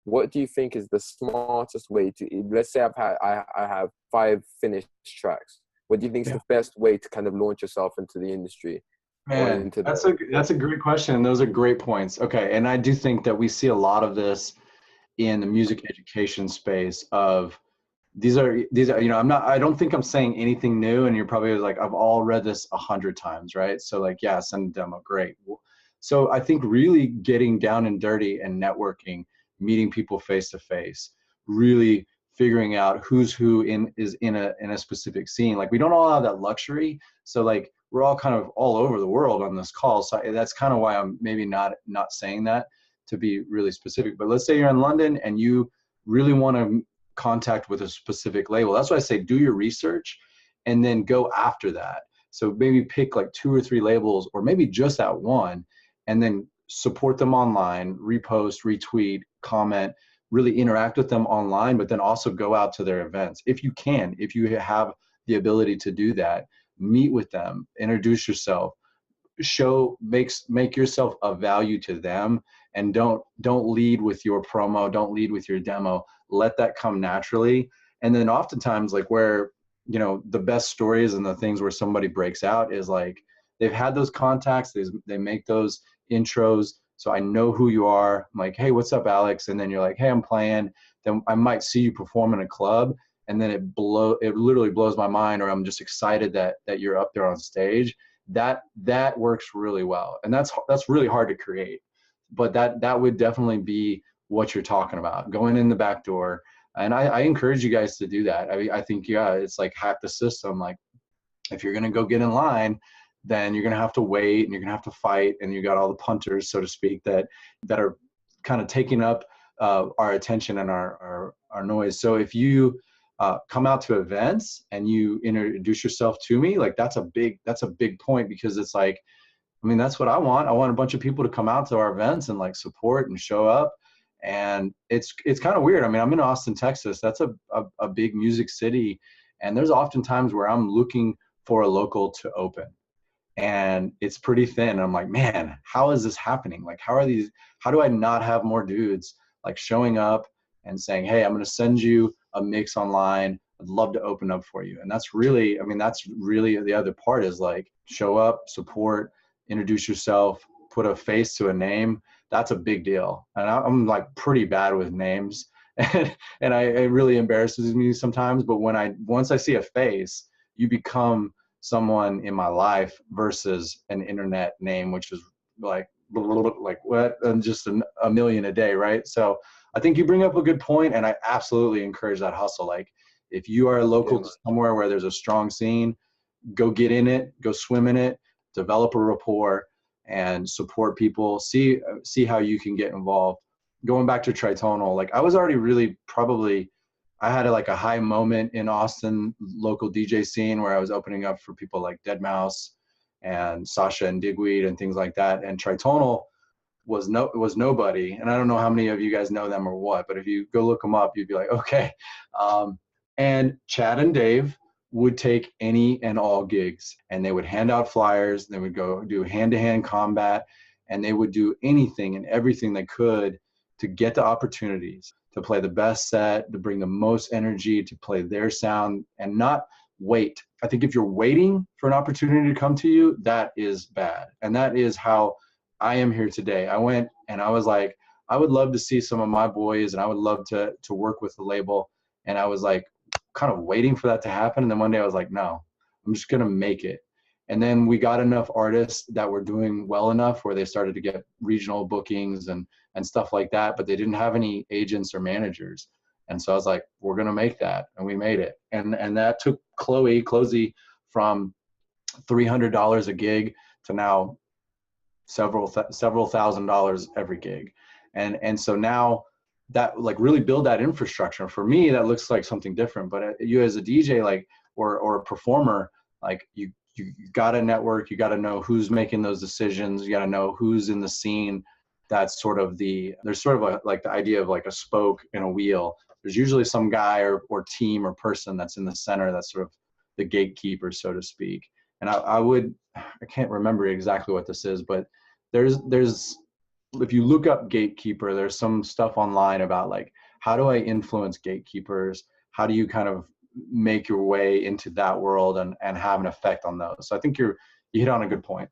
what do you think is the smartest way to, let's say I have 5 finished tracks. What do you think is the best way to kind of launch yourself into the industry? Man, that's a great question. Those are great points. Okay. And I do think that we see a lot of this in the music education space of these are, I don't think I'm saying anything new. And you're probably like, I've all read this 100 times, right? So like, yeah, send a demo. Great. So I think really getting down and dirty and networking, meeting people face to face, really figuring out who's who is in a specific scene. Like we don't all have that luxury. So like we're all kind of all over the world on this call. So that's kind of why I'm maybe not saying that to be really specific. But let's say you're in London and you really want to contact with a specific label. That's why I say do your research and then go after that. So maybe pick like 2 or 3 labels, or maybe just that one, and then support them online, repost, retweet, comment, really interact with them online, but then also go out to their events. If you can, if you have the ability to do that, meet with them, introduce yourself, make yourself of value to them, and don't lead with your promo, don't lead with your demo. Let that come naturally. And then oftentimes like where, the best stories and the things where somebody breaks out is like they've had those contacts, they make those intros. So I know who you are. I'm like, hey, what's up, Alex? And then you're like, hey, I'm playing. Then I might see you perform in a club, and then it literally blows my mind, or I'm just excited that you're up there on stage. That works really well, and that's really hard to create. But that would definitely be what you're talking about, going in the back door. And I encourage you guys to do that. I think it's like hack the system. Like if you're gonna go get in line, then you're going to have to wait and you're going to have to fight. And you got all the punters, so to speak, that are kind of taking up our attention and our noise. So if you come out to events and you introduce yourself to me, like that's a big point, because it's like, I mean, that's what I want. I want a bunch of people to come out to our events and like support and show up. And it's kind of weird. I mean, I'm in Austin, Texas. That's a big music city. And there's often times where I'm looking for a local to open, and it's pretty thin. I'm like, man, how is this happening? Like, how do I not have more dudes like showing up and saying, hey, I'm going to send you a mix online. I'd love to open up for you. And that's really the other part, is like show up, support, introduce yourself, put a face to a name. That's a big deal. And I'm like pretty bad with names and it really embarrasses me sometimes. But once I see a face, you become someone in my life versus an internet name, which is like what, and just a million a day, right? So I think you bring up a good point, and I absolutely encourage that hustle. Like if you are local to somewhere where there's a strong scene, go get in it, go swim in it, develop a rapport, and support people. See how you can get involved. Going back to Tritonal, like I was already really I had a high moment in Austin local DJ scene where I was opening up for people like Deadmau5 and Sasha and Digweed and things like that. And Tritonal was nobody. And I don't know how many of you guys know them or what, but if you go look them up, you'd be like, okay. And Chad and Dave would take any and all gigs, and they would hand out flyers. They would go do hand-to-hand combat, and they would do anything and everything they could to get the opportunities, to play the best set, to bring the most energy, to play their sound, and not wait. I think if you're waiting for an opportunity to come to you, that is bad. And that is how I am here today. I went and I was like, I would love to see some of my boys, and I would love to work with the label. And I was like kind of waiting for that to happen. And then one day I was like, no, I'm just going to make it. And then we got enough artists that were doing well enough where they started to get regional bookings and stuff like that, but they didn't have any agents or managers. And so I was like, we're going to make that. And we made it. And that took Closey from $300 a gig to now several $1,000s every gig. And so now that like really build that infrastructure. For me, that looks like something different, but you as a DJ, like, or a performer, like you got to network, you got to know who's making those decisions. You got to know who's in the scene. That's sort of there's sort of like the idea of like a spoke in a wheel. There's usually some guy or team or person that's in the center. That's sort of the gatekeeper, so to speak. And I can't remember exactly what this is, but there's if you look up gatekeeper, there's some stuff online about like, how do I influence gatekeepers? How do you kind of make your way into that world and have an effect on those? So I think you hit on a good point.